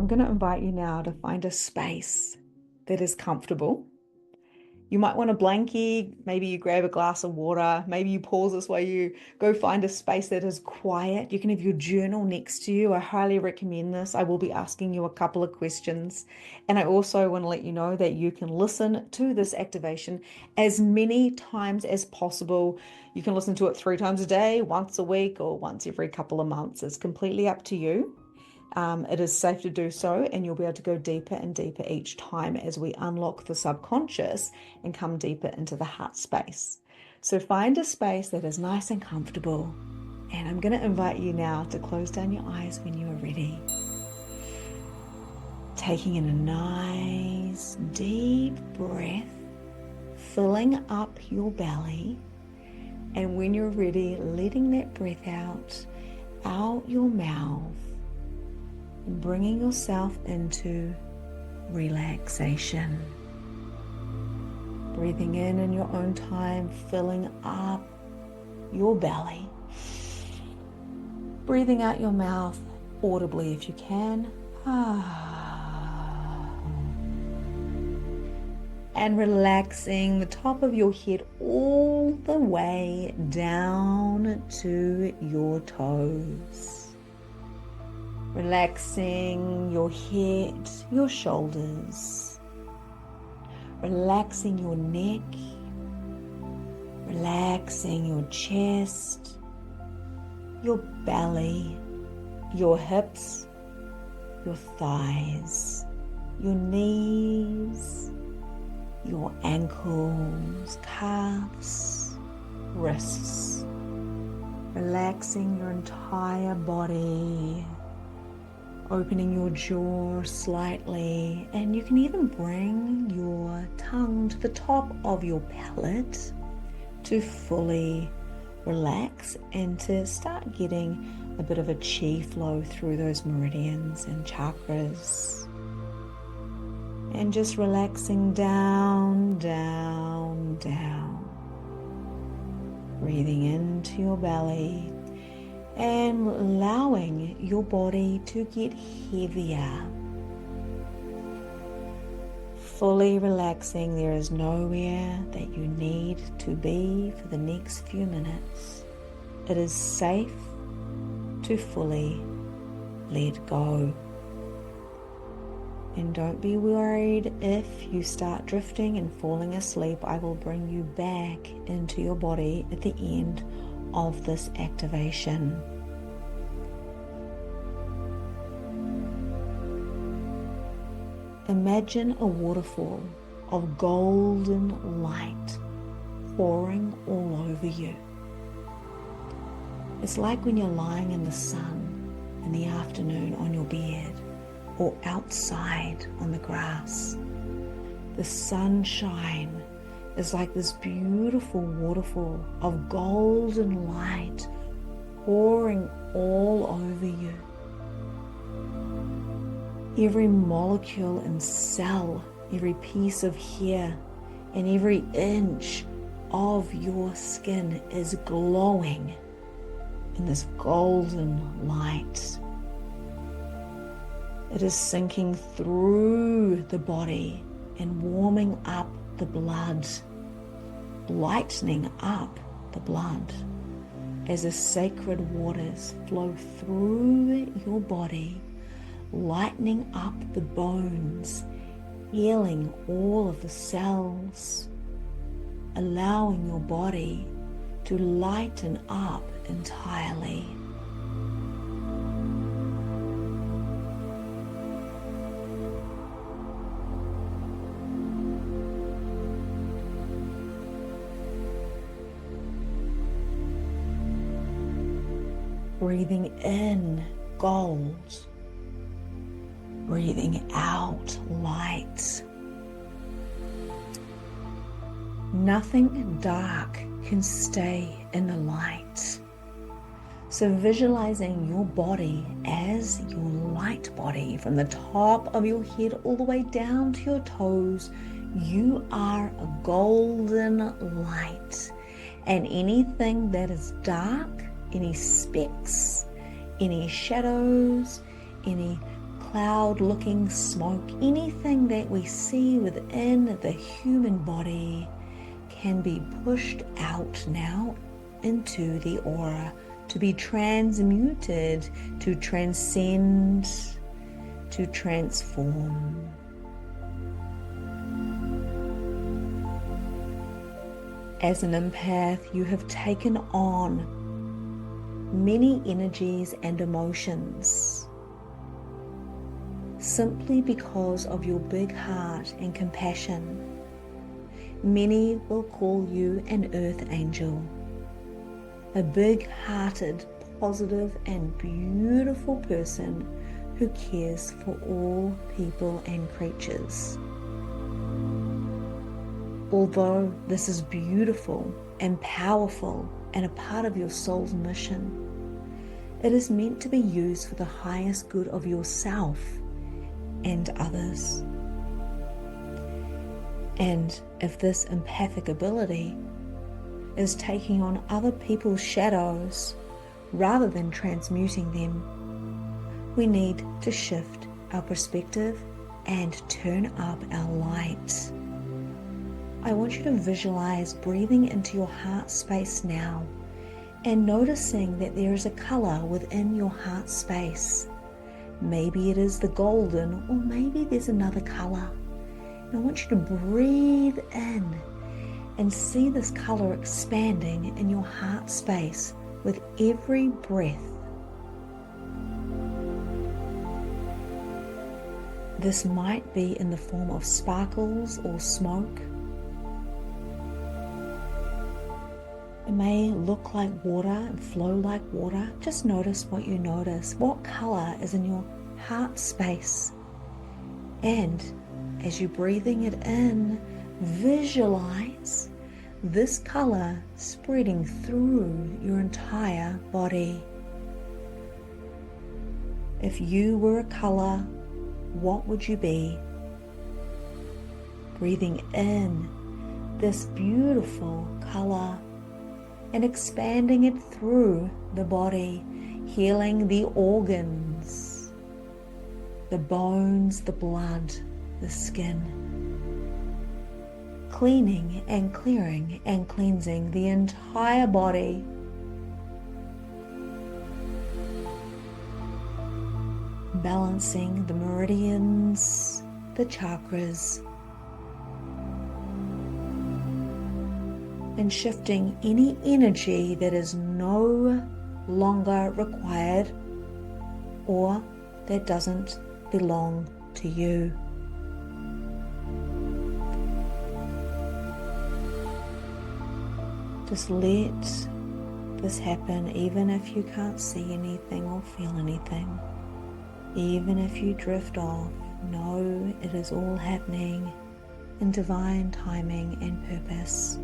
I'm going to invite you now to find a space that is comfortable. You might want a blankie, maybe you grab a glass of water, maybe you pause this while you go find a space that is quiet. You can have your journal next to you. I highly recommend this. I will be asking you a couple of questions. And I also want to let you know that you can listen to this activation as many times as possible. You can listen to it 3 times a day, once a week, or once every couple of months. It's completely up to you. It is safe to do so, and you'll be able to go deeper and deeper each time as we unlock the subconscious and come deeper into the heart space. So find a space that is nice and comfortable, and I'm going to invite you now to close down your eyes when you are ready. Taking in a nice deep breath, filling up your belly, and when you're ready, letting that breath out your mouth, and bringing yourself into relaxation. Breathing in your own time, filling up your belly. Breathing out your mouth audibly if you can. And relaxing the top of your head all the way down to your toes. Relaxing your head, your shoulders, relaxing your neck, relaxing your chest, your belly, your hips, your thighs, your knees, your ankles, calves, wrists. Relaxing your entire body. Opening your jaw slightly, and you can even bring your tongue to the top of your palate to fully relax and to start getting a bit of a chi flow through those meridians and chakras. And just relaxing down, down, down. Breathing into your belly and allowing your body to get heavier. Fully relaxing. There is nowhere that you need to be for the next few minutes. It is safe to fully let go. And don't be worried if you start drifting and falling asleep. I will bring you back into your body at the end of this activation. Imagine a waterfall of golden light pouring all over you. It's like when you're lying in the sun in the afternoon on your bed or outside on the grass. The sunshine is like this beautiful waterfall of golden light pouring all over you. Every molecule and cell, every piece of hair, and every inch of your skin is glowing in this golden light. It is sinking through the body and warming up the blood, lightening up the blood as the sacred waters flow through your body, lightening up the bones, healing all of the cells, allowing your body to lighten up entirely. Breathing in gold, breathing out light. Nothing dark can stay in the light. So visualizing your body as your light body from the top of your head all the way down to your toes, you are a golden light. And anything that is dark, any specks, any shadows, any cloud-looking smoke, anything that we see within the human body can be pushed out now into the aura to be transmuted, to transcend, to transform. As an empath, you have taken on many energies and emotions simply because of your big heart and compassion. Many will call you an earth angel, a big-hearted, positive and beautiful person who cares for all people and creatures. Although this is beautiful and powerful and a part of your soul's mission, it is meant to be used for the highest good of yourself and others. And if this empathic ability is taking on other people's shadows rather than transmuting them, we need to shift our perspective and turn up our light. I want you to visualize breathing into your heart space now and noticing that there is a color within your heart space. Maybe it is the golden, or maybe there's another color. And I want you to breathe in and see this color expanding in your heart space with every breath. This might be in the form of sparkles or smoke. It may look like water and flow like water. Just notice what you notice. What color is in your heart space? And as you're breathing it in, visualize this color spreading through your entire body. If you were a color, what would you be? Breathing in this beautiful color and expanding it through the body, healing the organs, the bones, the blood, the skin, cleaning and clearing and cleansing the entire body. Balancing the meridians, the chakras, and shifting any energy that is no longer required or that doesn't belong to you. Just let this happen, even if you can't see anything or feel anything. Even if you drift off, know it is all happening in divine timing and purpose.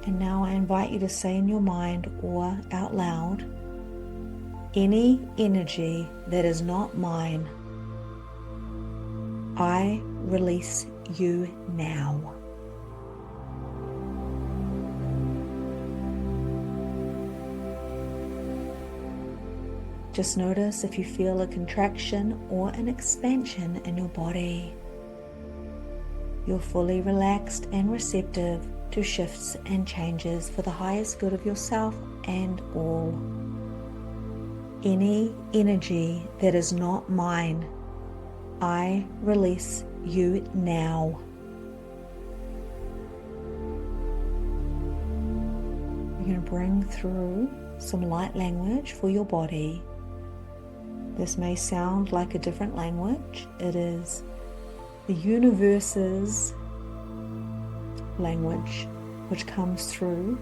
And now I invite you to say in your mind or out loud, any energy that is not mine, I release you now. Just notice if you feel a contraction or an expansion in your body. You're fully relaxed and receptive to shifts and changes for the highest good of yourself and all. Any energy that is not mine, I release you now. You're going to bring through some light language for your body. This may sound like a different language. It is the universe's language, which comes through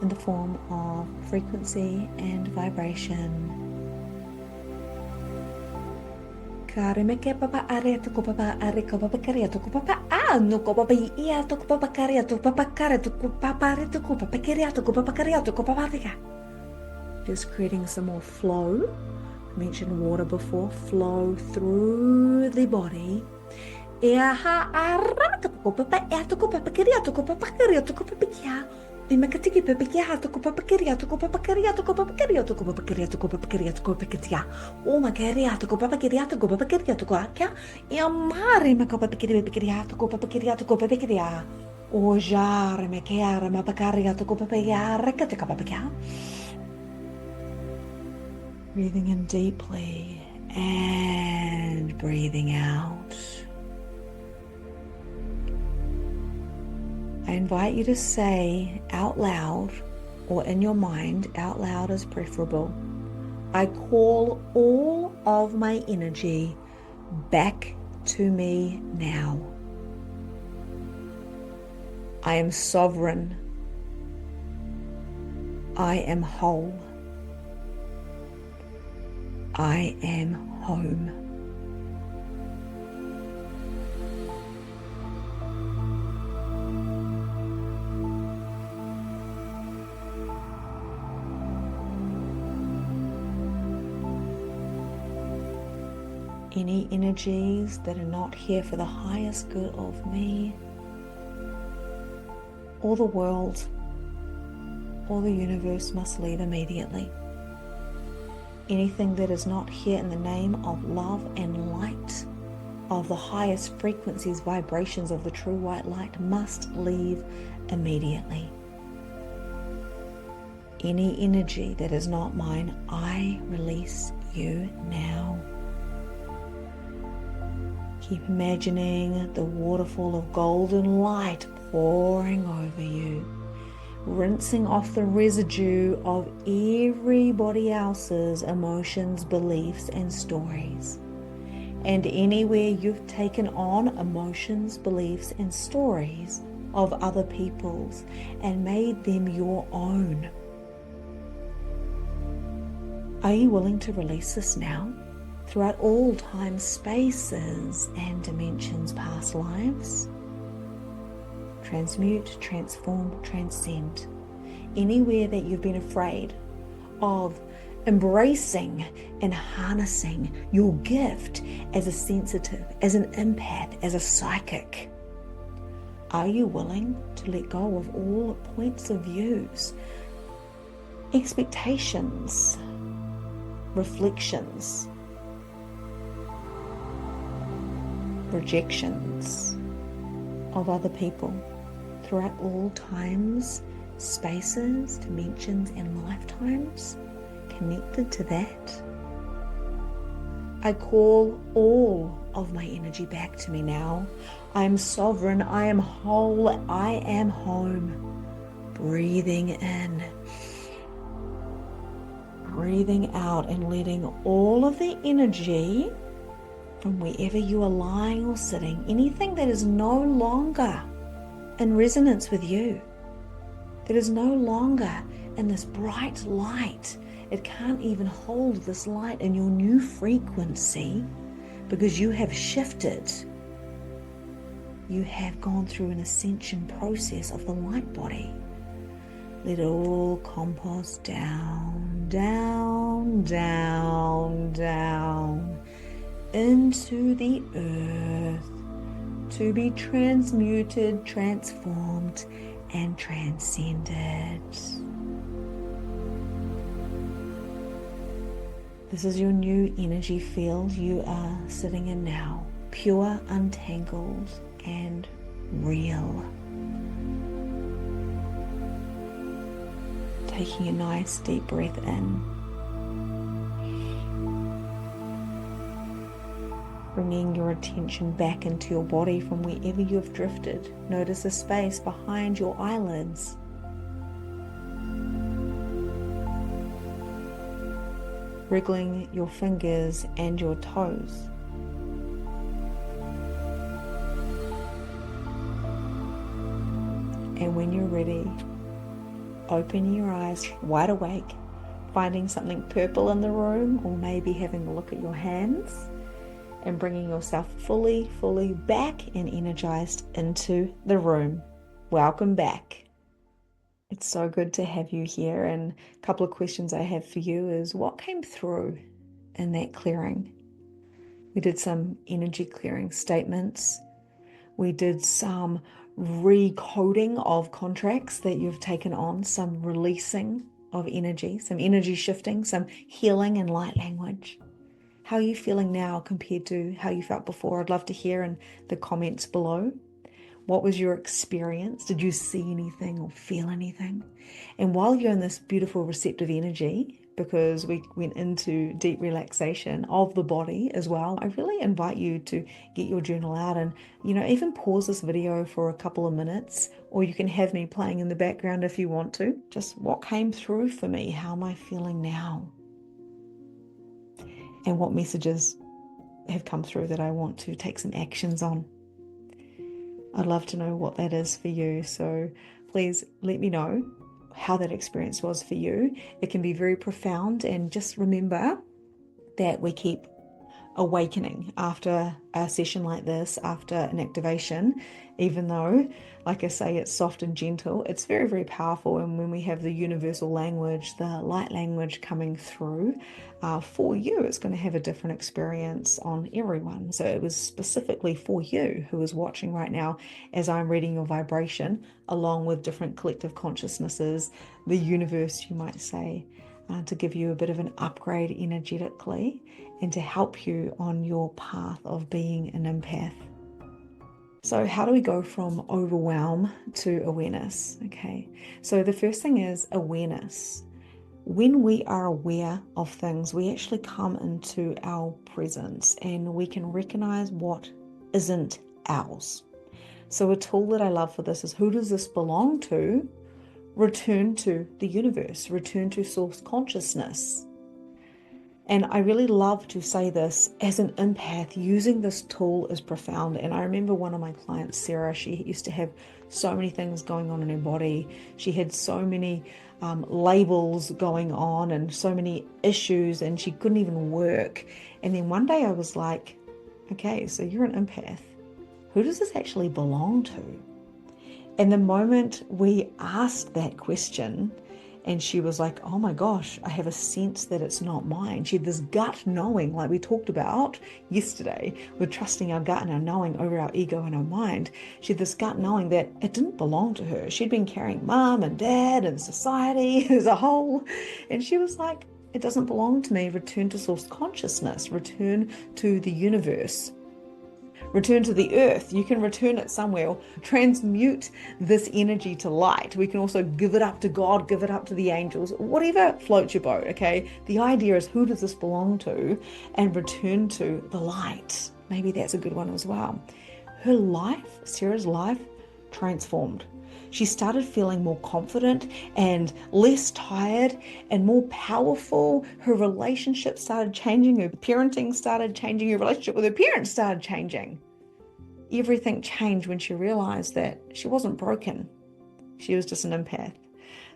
in the form of frequency and vibration. Just creating some more flow. I mentioned water before. Flow through the body. Imakatiki papakia, toko papakiria, toko papakiria, toko papakiria, toko papakiria, toko papakiria, toko papakiria. O makaria, toko papakiria, toko papakiria, toko akia. Iamare makapapakiria, papakiria, toko papakiria, toko papakiria. O jare mekeara, mapakaria, toko papakia, rekateka papakia. Breathing in deeply and breathing out. I invite you to say out loud, or in your mind, out loud is preferable, I call all of my energy back to me now. I am sovereign. I am whole. I am home. Any energies that are not here for the highest good of me, or the world, or the universe must leave immediately. Anything that is not here in the name of love and light, of the highest frequencies, vibrations of the true white light must leave immediately. Any energy that is not mine, I release you now. Keep imagining the waterfall of golden light pouring over you, rinsing off the residue of everybody else's emotions, beliefs, and stories. And anywhere you've taken on emotions, beliefs, and stories of other people's and made them your own. Are you willing to release this now? Throughout all time, spaces, and dimensions, past lives? Transmute, transform, transcend. Anywhere that you've been afraid of embracing and harnessing your gift as a sensitive, as an empath, as a psychic. Are you willing to let go of all points of views, expectations, reflections, projections of other people throughout all times, spaces, dimensions, and lifetimes connected to that? I call all of my energy back to me now. I am sovereign, I am whole, I am home. Breathing in, breathing out, and letting all of the energy from wherever you are lying or sitting, anything that is no longer in resonance with you, that is no longer in this bright light. It can't even hold this light in your new frequency because you have shifted. You have gone through an ascension process of the light body. Let it all compost down, down, down, down into the earth to be transmuted, transformed, and transcended. This is your new energy field you are sitting in now, pure, untangled, and real. Taking a nice deep breath in. Bringing your attention back into your body from wherever you have drifted. Notice the space behind your eyelids. Wriggling your fingers and your toes. And when you're ready, open your eyes wide awake, finding something purple in the room, or maybe having a look at your hands, and bringing yourself fully back and energized into the room. Welcome back. It's so good to have you here, and a couple of questions I have for you is, what came through in that clearing? We did some energy clearing statements. We did some recoding of contracts that you've taken on, some releasing of energy, some energy shifting, some healing and light language. How are you feeling now compared to how you felt before? I'd love to hear in the comments below. What was your experience? Did you see anything or feel anything? And while you're in this beautiful receptive energy, because we went into deep relaxation of the body as well, I really invite you to get your journal out and, even pause this video for a couple of minutes, or you can have me playing in the background if you want to. Just what came through for me? How am I feeling now? And what messages have come through that I want to take some actions on? I'd love to know what that is for you. So please let me know how that experience was for you. It can be very profound, and just remember that we keep awakening after a session like this, after an activation, even though, like I say, it's soft and gentle, it's very, very powerful. And when we have the universal language, the light language coming through for you, it's going to have a different experience on everyone. So it was specifically for you who is watching right now as I'm reading your vibration, along with different collective consciousnesses, the universe, you might say, to give you a bit of an upgrade energetically and to help you on your path of being an empath. So how do we go from overwhelm to awareness? Okay, so the first thing is awareness. When we are aware of things, we actually come into our presence and we can recognize what isn't ours. So a tool that I love for this is, who does this belong to? Return to the universe, return to source consciousness. And I really love to say this as an empath. Using this tool is profound. And I remember one of my clients, Sarah, she used to have so many things going on in her body. She had so many labels going on and so many issues, and she couldn't even work. And then one day I was like, okay, so you're an empath. Who does this actually belong to? And the moment we asked that question, and she was like, oh my gosh, I have a sense that it's not mine. She had this gut knowing, like we talked about yesterday, with trusting our gut and our knowing over our ego and our mind. She had this gut knowing that it didn't belong to her. She'd been carrying mom and dad and society as a whole. And she was like, it doesn't belong to me. Return to source consciousness, return to the universe. Return to the earth. You can return it somewhere. Transmute this energy to light. We can also give it up to God, give it up to the angels, whatever floats your boat, okay? The idea is, who does this belong to? And return to the light. Maybe that's a good one as well. Her life, Sarah's life, transformed. She started feeling more confident and less tired and more powerful. Her relationship started changing. Her parenting started changing. Her relationship with her parents started changing. Everything changed when she realized that she wasn't broken. She was just an empath.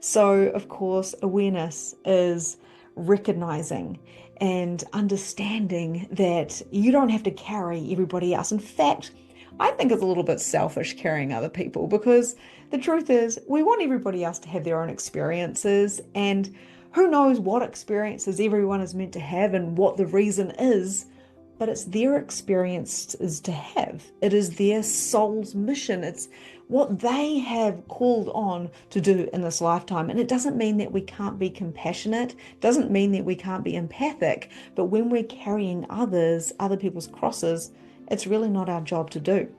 So, of course, awareness is recognizing and understanding that you don't have to carry everybody else. In fact, I think it's a little bit selfish carrying other people, because the truth is we want everybody else to have their own experiences, and who knows what experiences everyone is meant to have and what the reason is, but it's their experiences to have. It is their soul's mission. It's what they have called on to do in this lifetime. And it doesn't mean that we can't be compassionate, doesn't mean that we can't be empathic, but when we're carrying other people's crosses, it's really not our job to do.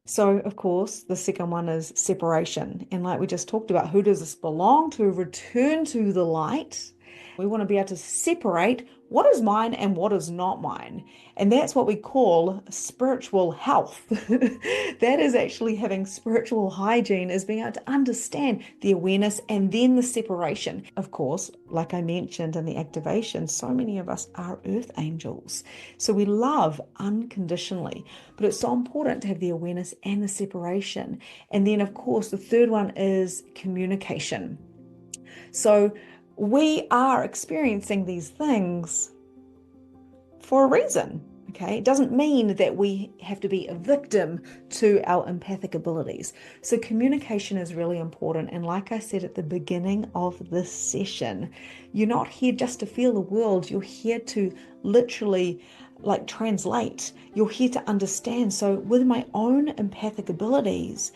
So, of course, the second one is separation. And like we just talked about, who does this belong to? Return to the light. We want to be able to separate what is mine and what is not mine. And that's what we call spiritual health. That is actually having spiritual hygiene, is being able to understand the awareness and then the separation. Of course, like I mentioned in the activation, so many of us are earth angels. So we love unconditionally, but it's so important to have the awareness and the separation. And then, of course, the third one is communication. So we are experiencing these things for a reason, okay? It doesn't mean that we have to be a victim to our empathic abilities. So communication is really important. And like I said at the beginning of this session, you're not here just to feel the world. You're here to literally like translate. You're here to understand. So with my own empathic abilities,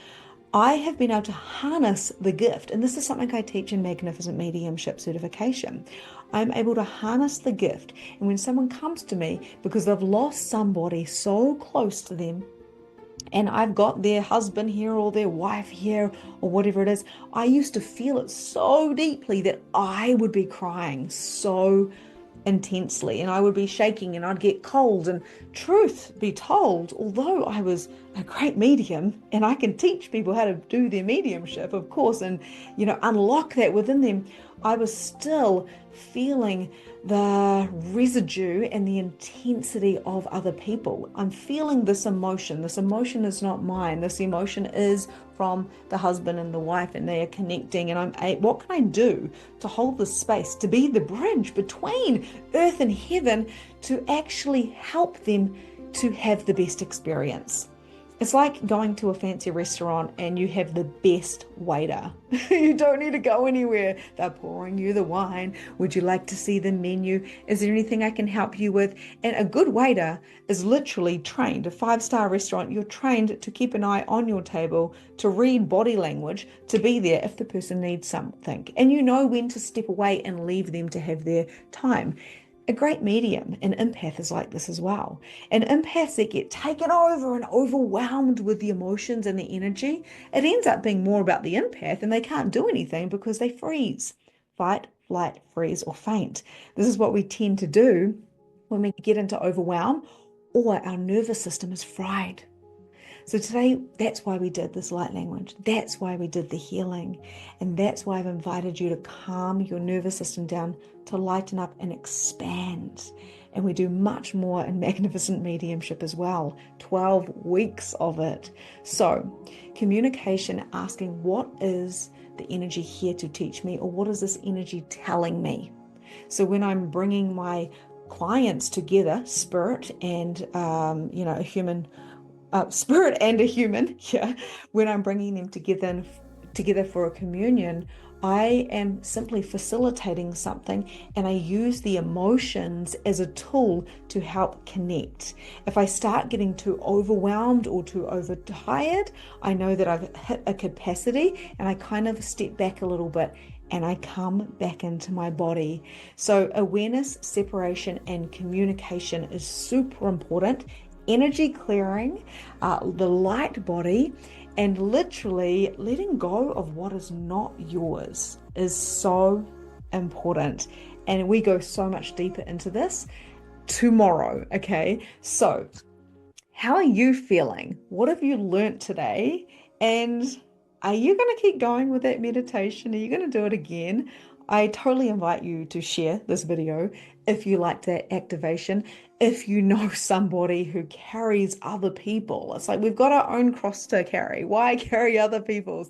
I have been able to harness the gift. And this is something I teach in Magnificent Mediumship Certification. I'm able to harness the gift. And when someone comes to me because they've lost somebody so close to them, and I've got their husband here or their wife here or whatever it is, I used to feel it so deeply that I would be crying so intensely and I would be shaking and I'd get cold. And truth be told, although I was a great medium and I can teach people how to do their mediumship, of course, and unlock that within them, I was still feeling the residue and the intensity of other people. I'm feeling this emotion. This emotion is not mine. This emotion is from the husband and the wife, and they are connecting. And what can I do to hold the space, to be the bridge between earth and heaven, to actually help them to have the best experience? It's like going to a fancy restaurant and you have the best waiter. You don't need to go anywhere. They're pouring you the wine. Would you like to see the menu? Is there anything I can help you with? And a good waiter is literally trained. A 5-star restaurant, you're trained to keep an eye on your table, to read body language, to be there if the person needs something. And you know when to step away and leave them to have their time. A great medium, an empath, is like this as well. And empaths that get taken over and overwhelmed with the emotions and the energy, it ends up being more about the empath, and they can't do anything because they freeze. Fight, flight, freeze, or faint. This is what we tend to do when we get into overwhelm or our nervous system is fried. So today, that's why we did this light language. That's why we did the healing. And that's why I've invited you to calm your nervous system down, to lighten up and expand. And we do much more in Magnificent Mediumship as well. 12 weeks of it. So communication, asking what is the energy here to teach me, or what is this energy telling me? So when I'm bringing my clients together, spirit and, a human, spirit and a human, when I'm bringing them together for a communion, I am simply facilitating something, and I use the emotions as a tool to help connect. If I start getting too overwhelmed or too overtired, I know that I've hit a capacity, and I kind of step back a little bit and I come back into my body. So awareness, separation, and communication is super important. Energy clearing, the light body, and literally letting go of what is not yours is so important. And we go so much deeper into this tomorrow, okay? So how are you feeling? What have you learned today? And are you going to keep going with that meditation? Are you going to do it again? I totally invite you to share this video if you like that activation. If you know somebody who carries other people, it's like we've got our own cross to carry. Why carry other people's?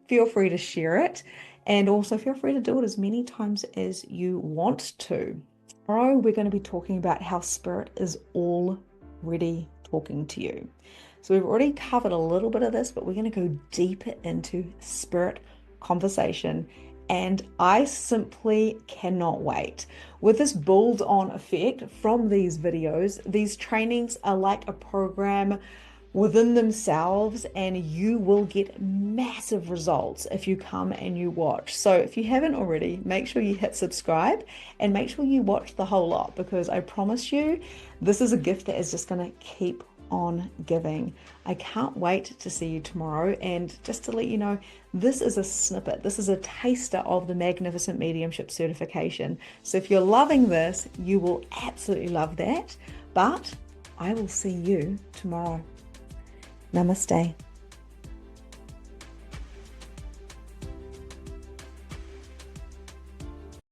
Feel free to share it. And also feel free to do it as many times as you want to. Tomorrow, we're going to be talking about how spirit is already talking to you. So we've already covered a little bit of this, but we're going to go deeper into spirit conversation. And I simply cannot wait. With this build-on effect from these videos, these trainings are like a program within themselves, and you will get massive results if you come and you watch. So if you haven't already, make sure you hit subscribe and make sure you watch the whole lot, because I promise you, this is a gift that is just going to keep on giving. I can't wait to see you tomorrow. And just to let you know, this is a snippet. This is a taster of the Magnificent Mediumship Certification. So if you're loving this, you will absolutely love that. But I will see you tomorrow. Namaste.